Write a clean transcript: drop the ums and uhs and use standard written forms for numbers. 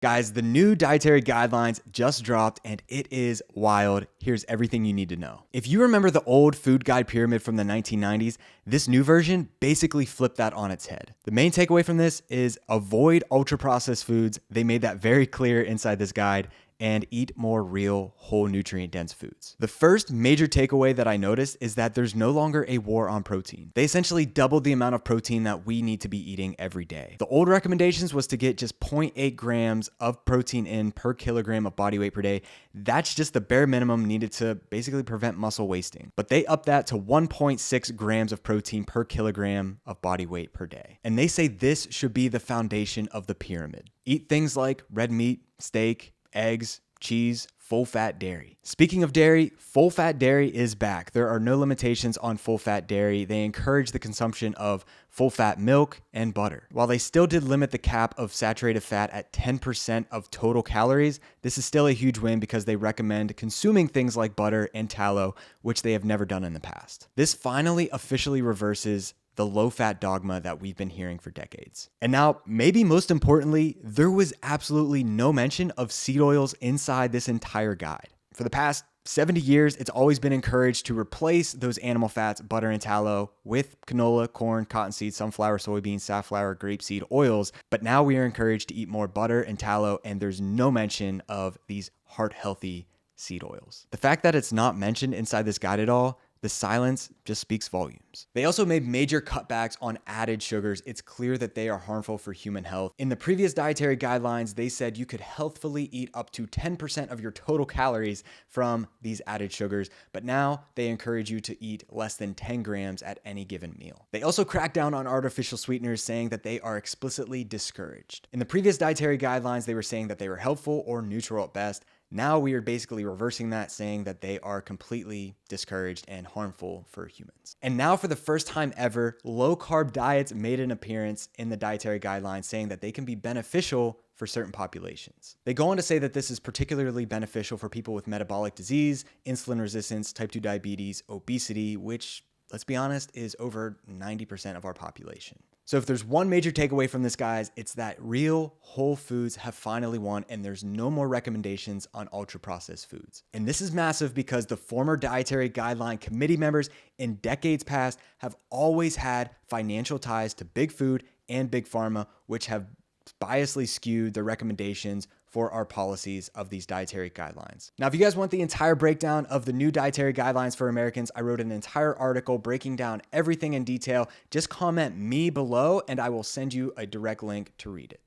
Guys, the new dietary guidelines just dropped and it is wild. Here's everything you need to know. If you remember the old food guide pyramid from the 1990s, this new version basically flipped that on its head. The main takeaway from this is avoid ultra-processed foods. They made that very clear inside this guide, and eat more real, whole nutrient-dense foods. The first major takeaway that I noticed is that there's no longer a war on protein. They essentially doubled the amount of protein that we need to be eating every day. The old recommendations was to get just 0.8 grams of protein in per kilogram of body weight per day. That's just the bare minimum needed to basically prevent muscle wasting. But they upped that to 1.6 grams of protein per kilogram of body weight per day. And they say this should be the foundation of the pyramid. Eat things like red meat, steak, eggs, cheese, full-fat dairy. Speaking of dairy, full-fat dairy is back. There are no limitations on full-fat dairy. They encourage the consumption of full-fat milk and butter. While they still did limit the cap of saturated fat at 10% of total calories, this is still a huge win because they recommend consuming things like butter and tallow, which they have never done in the past. This finally officially reverses the low-fat dogma that we've been hearing for decades. And now, maybe most importantly, there was absolutely no mention of seed oils inside this entire guide. For the past 70 years, it's always been encouraged to replace those animal fats, butter and tallow, with canola, corn, cottonseed, sunflower, soybean, safflower, grapeseed oils. But now we are encouraged to eat more butter and tallow, and there's no mention of these heart-healthy seed oils. The fact that it's not mentioned inside this guide at all, the silence just speaks volumes. They also made major cutbacks on added sugars. It's clear that they are harmful for human health. In the previous dietary guidelines, they said you could healthfully eat up to 10% of your total calories from these added sugars, but now they encourage you to eat less than 10 grams at any given meal. They also cracked down on artificial sweeteners, saying that they are explicitly discouraged. In the previous dietary guidelines, they were saying that they were helpful or neutral at best. Now we are basically reversing that, saying that they are completely discouraged and harmful for humans. And now for the first time ever, low-carb diets made an appearance in the dietary guidelines, saying that they can be beneficial for certain populations. They go on to say that this is particularly beneficial for people with metabolic disease, insulin resistance, type 2 diabetes, obesity, which, let's be honest, is over 90% of our population. So if there's one major takeaway from this, guys, it's that real whole foods have finally won, and there's no more recommendations on ultra-processed foods. And this is massive because the former dietary guideline committee members in decades past have always had financial ties to big food and big pharma, which have biasly skewed the recommendations for our policies of these dietary guidelines. Now, if you guys want the entire breakdown of the new dietary guidelines for Americans, I wrote an entire article breaking down everything in detail. Just comment me below and I will send you a direct link to read it.